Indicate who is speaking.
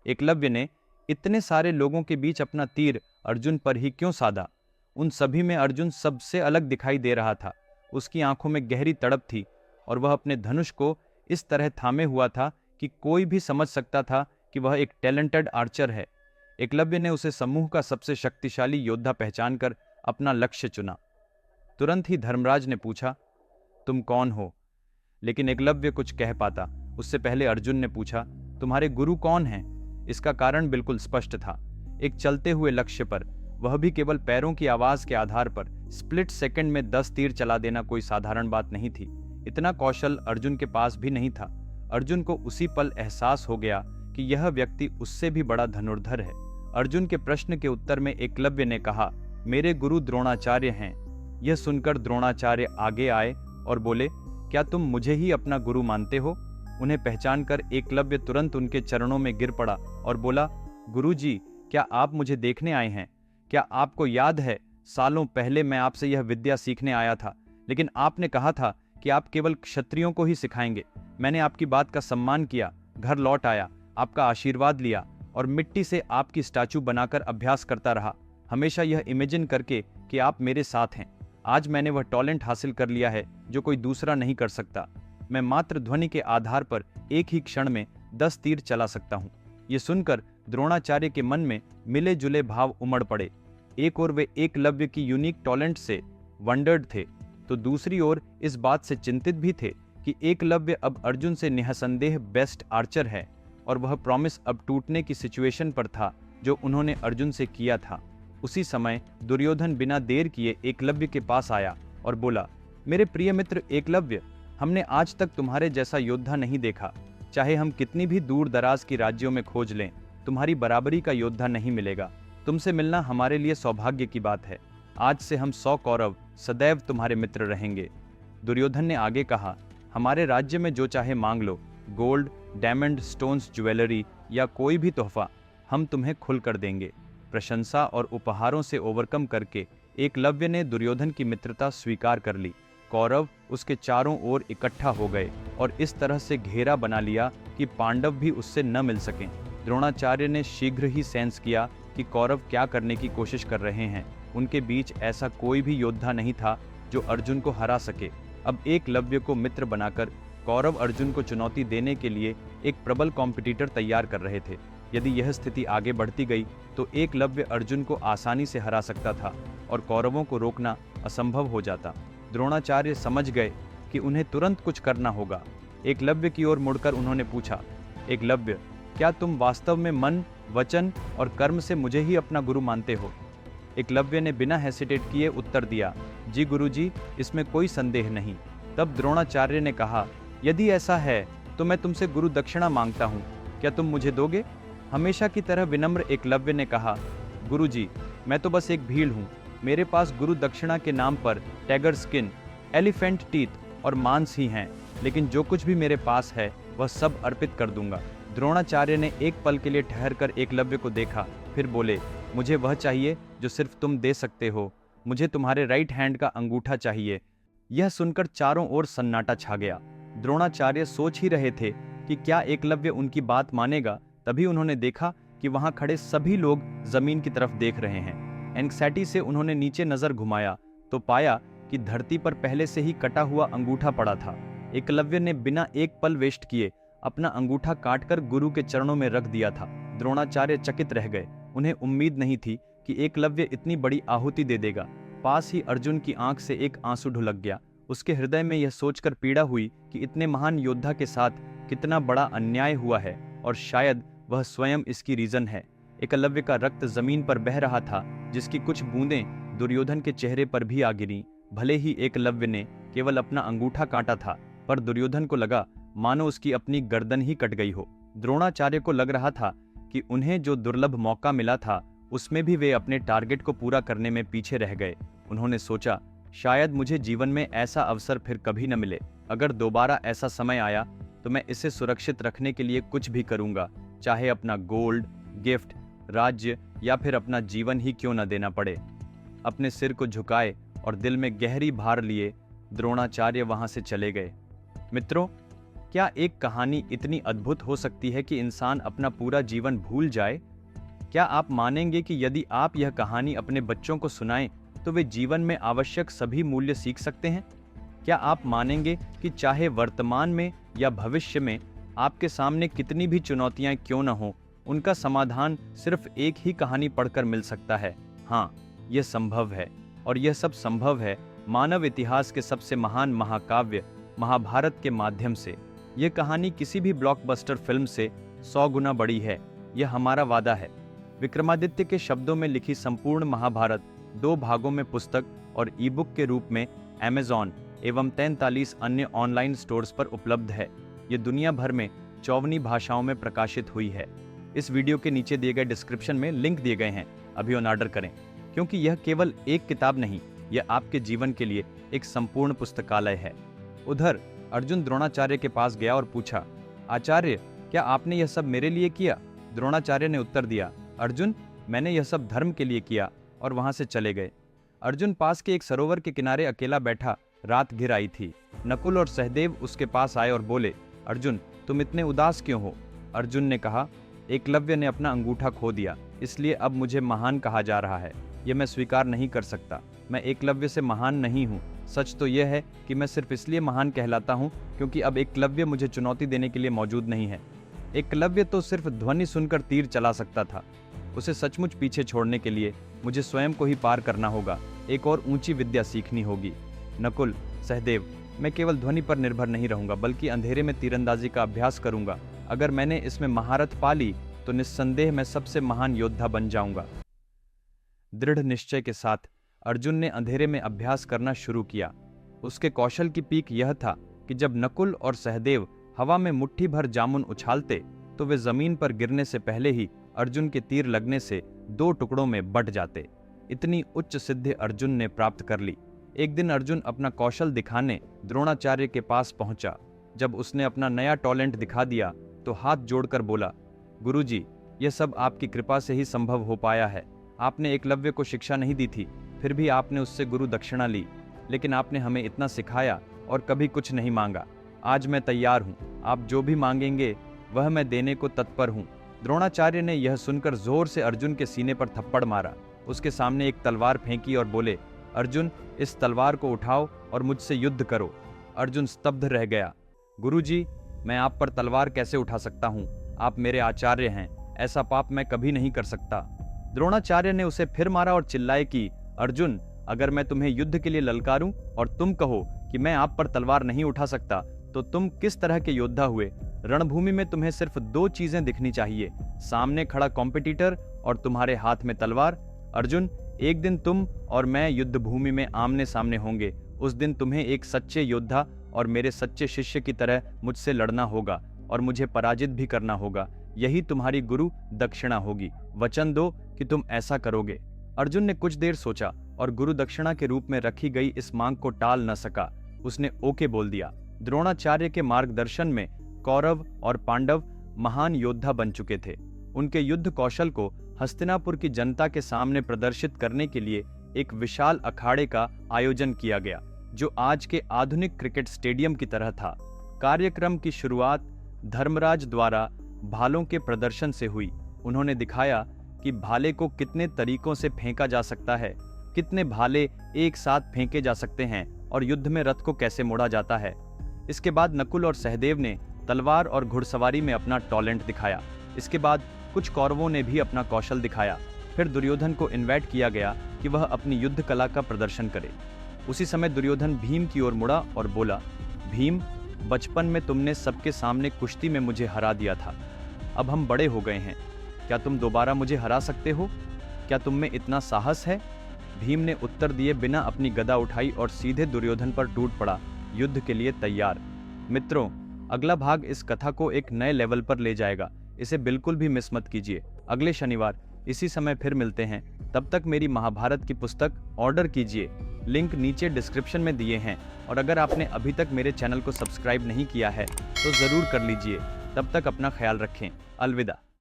Speaker 1: एकलव्य ने इतने सारे लोगों के बीच अपना तीर अर्जुन पर ही क्यों साधा? उन सभी में अर्जुन सबसे अलग दिखाई दे रहा था। उसकी आंखों में गहरी तड़प थी और वह अपने धनुष को इस तरह थामे हुआ था कि कोई भी समझ सकता था कि वह एक टैलेंटेड आर्चर है। एकलव्य ने उसे समूह का सबसे शक्तिशाली योद्धा पहचानकर अपना लक्ष्य चुना। तुरंत ही धर्मराज ने पूछा, तुम कौन हो? लेकिन एकलव्य कुछ कह पाता उससे पहले अर्जुन ने पूछा, तुम्हारे गुरु कौन हैं? इसका कारण बिल्कुल स्पष्ट था। एक चलते हुए लक्ष्य पर, वह भी केवल पैरों की आवाज के आधार पर, स्प्लिट सेकंड में 10 तीर चला देना कोई साधारण बात नहीं थी। इतना कौशल अर्जुन के पास भी नहीं था। अर्जुन को उसी पल एहसास हो गया कि यह व्यक्ति उससे भी बड़ा धनुर्धर है। अर्जुन के प्रश्न के उत्तर में एकलव्य ने कहा, मेरे गुरु द्रोणाचार्य हैं। यह सुनकर द्रोणाचार्य आगे आए और बोले, क्या तुम मुझे ही अपना गुरु मानते हो? उन्हें पहचानकर एकलव्य तुरंत उनके चरणों में गिर पड़ा और बोला, गुरुजी, क्या आप मुझे देखने आए हैं? क्या आपको याद है, सालों पहले मैं आपसे यह विद्या सीखने आया था, लेकिन आपने कहा था कि आप केवल क्षत्रियों को ही सिखाएंगे। मैंने आपकी बात का सम्मान किया, घर लौट आया, आपका आशीर्वाद लिया और मिट्टी से आपकी स्टैचू बनाकर अभ्यास करता रहा, हमेशा यह इमेजिन करके कि आप मेरे साथ हैं। आज मैंने वह टैलेंट हासिल कर लिया है जो कोई दूसरा नहीं कर सकता। मैं मात्र ध्वनि के आधार पर एक ही क्षण में 10 तीर चला सकता हूँ। ये सुनकर द्रोणाचार्य के मन में मिले जुले भाव उमड़ पड़े। एक ओर वे एकलव्य की यूनिक टैलेंट से वंडर्ड थे, तो दूसरी ओर इस बात से चिंतित भी थे कि एकलव्य अब अर्जुन से निःसंदेह बेस्ट आर्चर है और वह प्रॉमिस अब टूटने की सिचुएशन पर था जो उन्होंने अर्जुन से किया था। उसी समय दुर्योधन बिना देर किए एकलव्य के पास आया और बोला, मेरे प्रिय मित्र एकलव्य, हमने आज तक तुम्हारे जैसा योद्धा नहीं देखा। चाहे हम कितनी भी दूर दराज की राज्यों में खोज लें, तुम्हारी बराबरी का योद्धा नहीं मिलेगा। तुमसे मिलना हमारे लिए सौभाग्य की बात है। आज से हम 100 कौरव सदैव तुम्हारे मित्र रहेंगे। दुर्योधन ने आगे कहा, हमारे राज्य में जो चाहे मांग लो, गोल्ड, डायमंड, स्टोन्स, ज्वेलरी या कोई भी तोहफा हम तुम्हें खुल कर देंगे। प्रशंसा और उपहारों से ओवरकम करके एकलव्य ने दुर्योधन की मित्रता स्वीकार कर ली। कौरव उसके चारों ओर इकट्ठा हो गए और इस तरह से घेरा बना लिया कि पांडव भी उससे न मिल सकें। द्रोणाचार्य ने शीघ्र ही सेंस किया कि कौरव क्या करने की कोशिश कर रहे हैं। उनके बीच ऐसा कोई भी योद्धा नहीं था जो अर्जुन को हरा सके। अब एकलव्य को मित्र बनाकर कौरव अर्जुन को चुनौती देने के लिए एक प्रबल कॉम्पिटिटर तैयार कर रहे थे। यदि यह स्थिति आगे बढ़ती गई तो एकलव्य अर्जुन को आसानी से हरा सकता था और कौरवों को रोकना असंभव हो जाता। द्रोणाचार्य समझ गए कि उन्हें तुरंत कुछ करना होगा। एकलव्य की ओर मुड़कर उन्होंने पूछा, एकलव्य, क्या तुम वास्तव में मन, वचन और कर्म से मुझे ही अपना गुरु मानते हो? एकलव्य ने बिना हेसिटेट किए उत्तर दिया, जी गुरुजी, इसमें कोई संदेह नहीं। तब द्रोणाचार्य ने कहा, यदि ऐसा है तो मैं तुमसे गुरु दक्षिणा मांगता हूँ, क्या तुम मुझे दोगे? हमेशा की तरह विनम्र एकलव्य ने कहा, गुरुजी, मैं तो बस एक भीड़ हूँ। मेरे पास गुरु दक्षिणा के नाम पर टाइगर स्किन, एलिफेंट टीथ और मांस ही हैं, लेकिन जो कुछ भी मेरे पास है वह सब अर्पित कर दूंगा। द्रोणाचार्य ने एक पल के लिए ठहरकर एकलव्य को देखा, फिर बोले, मुझे वह चाहिए जो सिर्फ तुम दे सकते हो। मुझे तुम्हारे राइट हैंड का अंगूठा चाहिए। यह सुनकर चारों ओर सन्नाटा छा गया। द्रोणाचार्य सोच ही रहे थे कि क्या एकलव्य उनकी बात मानेगा, तभी उन्होंने देखा कि वहां खड़े सभी लोग जमीन की तरफ देख रहे हैं। एंग्जाइटी से उन्होंने नीचे नजर घुमाया तो पाया कि धरती पर पहले से ही कटा हुआ अंगूठा पड़ा था। एकलव्य ने बिना एक पल वेस्ट किए अपना अंगूठा काटकर गुरु के चरणों में रख दिया था। द्रोणाचार्य चकित रह गए। उन्हें उम्मीद नहीं थी कि एकलव्य इतनी बड़ी आहुति दे देगा। पास ही अर्जुन की आंख से एक आंसू ढुलक गया। उसके हृदय में यह सोचकर पीड़ा हुई कि इतने महान योद्धा के साथ कितना बड़ा अन्याय हुआ है और शायद वह स्वयं इसकी रीजन है। एकलव्य का रक्त जमीन पर बह रहा था, जिसकी कुछ बूंदें दुर्योधन के चेहरे पर भी आ गिरी। भले ही एकलव्य ने केवल अपना अंगूठा काटा था, पर दुर्योधन को लगा मानो उसकी अपनी गर्दन ही कट गई हो। द्रोणाचार्य को लग रहा था कि उन्हें जो दुर्लभ मौका मिला था उसमें भी वे अपने टारगेट को पूरा करने में पीछे रह गए। उन्होंने सोचा, शायद मुझे जीवन में ऐसा अवसर फिर कभी न मिले। अगर दोबारा ऐसा समय आया तो मैं इसे सुरक्षित रखने के लिए कुछ भी करूंगा, चाहे अपना गोल्ड, गिफ्ट, राज्य या फिर अपना जीवन ही क्यों न देना पड़े। अपने सिर को झुकाए और दिल में गहरी भार लिए द्रोणाचार्य वहां से चले गए। मित्रों, क्या एक कहानी इतनी अद्भुत हो सकती है कि इंसान अपना पूरा जीवन भूल जाए? क्या आप मानेंगे कि यदि आप यह कहानी अपने बच्चों को सुनाएं तो वे जीवन में आवश्यक सभी मूल्य सीख सकते हैं? क्या आप मानेंगे कि चाहे वर्तमान में या भविष्य में आपके सामने कितनी भी चुनौतियां क्यों न हो, उनका समाधान सिर्फ एक ही कहानी पढ़कर मिल सकता है? हाँ, यह संभव है, और यह सब संभव है मानव इतिहास के सबसे महान महाकाव्य महाभारत के माध्यम से। यह कहानी किसी भी ब्लॉकबस्टर फिल्म से 100 गुना बड़ी है, यह हमारा वादा है। विक्रमादित्य के शब्दों में लिखी संपूर्ण महाभारत 2 भागों में पुस्तक और ई-बुक के रूप में अमेज़न एवं 43 अन्य ऑनलाइन स्टोर्स पर उपलब्ध है। ये दुनिया भर में 54 भाषाओं में प्रकाशित हुई है। इस वीडियो के नीचे दिए गए डिस्क्रिप्शन में लिंक दिए गए हैं, अभी ऑर्डर करें, क्योंकि यह केवल एक किताब नहीं, यह आपके जीवन के लिए एक संपूर्ण पुस्तकालय है। उधर अर्जुन द्रोणाचार्य के पास गया और पूछा, आचार्य, क्या आपने यह सब मेरे लिए किया? द्रोणाचार्य ने उत्तर दिया, अर्जुन, मैंने यह सब धर्म के लिए किया, और वहां से चले गए। अर्जुन पास के एक सरोवर के किनारे अकेला बैठा, रात घिर आई थी। नकुल और सहदेव उसके पास आए और बोले, अर्जुन, तुम इतने उदास क्यों हो? अर्जुन ने कहा, एकलव्य ने अपना अंगूठा खो दिया, इसलिए अब मुझे महान कहा जा रहा है। यह मैं स्वीकार नहीं कर सकता। मैं एकलव्य से महान नहीं हूँ। सच तो यह है कि मैं सिर्फ इसलिए महान कहलाता हूँ क्योंकि अब एकलव्य मुझे चुनौती देने के लिए मौजूद नहीं है। एकलव्य तो सिर्फ ध्वनि सुनकर तीर चला सकता था। उसे सचमुच पीछे छोड़ने के लिए मुझे स्वयं को ही पार करना होगा, एक और ऊंची विद्या सीखनी होगी। नकुल, सहदेव, मैं केवल ध्वनि पर निर्भर नहीं रहूंगा, बल्कि अंधेरे में तीरंदाजी का अभ्यास करूंगा। अगर मैंने इसमें महारत पा ली तो निस्संदेह मैं सबसे महान योद्धा बन जाऊंगा। दृढ़ निश्चय के साथ अर्जुन ने अंधेरे में अभ्यास करना शुरू किया। उसके कौशल की पीक यह था कि जब नकुल और सहदेव हवा में मुट्ठी भर जामुन उछालते तो वे जमीन पर गिरने से पहले ही अर्जुन के तीर लगने से 2 टुकड़ों में बंट जाते। इतनी उच्च सिद्धि अर्जुन ने प्राप्त कर ली। एक दिन अर्जुन अपना कौशल दिखाने द्रोणाचार्य के पास पहुंचा। जब उसने अपना नया टैलेंट दिखा दिया तो हाथ जोड़कर बोला, गुरुजी, यह सब आपकी कृपा से ही संभव हो पाया है। आपने एकलव्य को शिक्षा नहीं दी थी, फिर भी आपने उससे गुरु दक्षिणा ली, लेकिन आपने हमें इतना सिखाया और कभी कुछ नहीं मांगा। आज मैं तैयार हूँ, आप जो भी मांगेंगे वह मैं देने को तत्पर हूँ। द्रोणाचार्य ने यह सुनकर जोर से अर्जुन के सीने पर थप्पड़ मारा। उसके सामने एक तलवार फेंकी और बोले, अर्जुन, इस तलवार को उठाओ और मुझसे युद्ध करो। अर्जुन स्तब्ध रह गया। गुरुजी, मैं आप पर तलवार कैसे उठा सकता हूँ? आप मेरे आचार्य हैं, ऐसा पाप मैं कभी नहीं कर सकता। द्रोणाचार्य ने उसे फिर मारा और चिल्लाए कि अर्जुन, अगर मैं तुम्हें युद्ध के लिए ललकारूं और तुम कहो कि मैं आप पर तलवार नहीं उठा सकता, तो तुम किस तरह के योद्धा हुए? रणभूमि में तुम्हें सिर्फ 2 चीजें दिखनी चाहिए, सामने खड़ा कॉम्पिटिटर और तुम्हारे हाथ में तलवार। अर्जुन, एक दिन तुम और मैं युद्ध भूमि में आमने सामने होंगे। उस दिन तुम्हें एक सच्चे योद्धा और मेरे सच्चे शिष्य की तरह मुझसे लड़ना होगा और मुझे पराजित भी करना होगा। यही तुम्हारी गुरु दक्षिणा होगी। वचन दो कि तुम ऐसा करोगे। अर्जुन ने कुछ देर सोचा और गुरु दक्षिणा के रूप में रखी गई इस मांग को टाल न सका। उसने ओके बोल दिया। द्रोणाचार्य के मार्गदर्शन में कौरव और पांडव महान योद्धा बन चुके थे। उनके युद्ध कौशल को हस्तिनापुर की जनता के सामने प्रदर्शित करने के लिए एक विशाल अखाड़े का आयोजन किया गया, जो आज के आधुनिक क्रिकेट स्टेडियम की तरह था। कार्यक्रम की शुरुआत धर्मराज द्वारा भालों के प्रदर्शन से हुई। उन्होंने दिखाया कि भाले को कितने तरीकों से फेंका जा सकता है, कितने भाले एक साथ फेंके जा सकते हैं और युद्ध में रथ को कैसे मोड़ा जाता है। इसके बाद नकुल और सहदेव ने तलवार और घुड़सवारी में अपना टैलेंट दिखाया। इसके बाद कुछ कौरवों ने भी अपना कौशल दिखाया। फिर दुर्योधन को इनवाइट किया गया कि वह अपनी युद्ध कला का प्रदर्शन करे। उसी समय दुर्योधन भीम की ओर मुड़ा और बोला, भीम, बचपन में तुमने सबके सामने कुश्ती में मुझे हरा दिया था। अब हम बड़े हो गए हैं, क्या तुम दोबारा मुझे हरा सकते हो? क्या तुम में इतना साहस है? भीम ने उत्तर दिए बिना अपनी गदा उठाई और सीधे दुर्योधन पर टूट पड़ा, युद्ध के लिए तैयार। मित्रों, अगला भाग इस कथा को एक नए लेवल पर ले जाएगा। इसे बिल्कुल भी मिस मत कीजिए। अगले शनिवार इसी समय फिर मिलते हैं। तब तक मेरी महाभारत की पुस्तक ऑर्डर कीजिए, लिंक नीचे डिस्क्रिप्शन में दिए हैं। और अगर आपने अभी तक मेरे चैनल को सब्सक्राइब नहीं किया है तो ज़रूर कर लीजिए। तब तक अपना ख्याल रखें। अलविदा।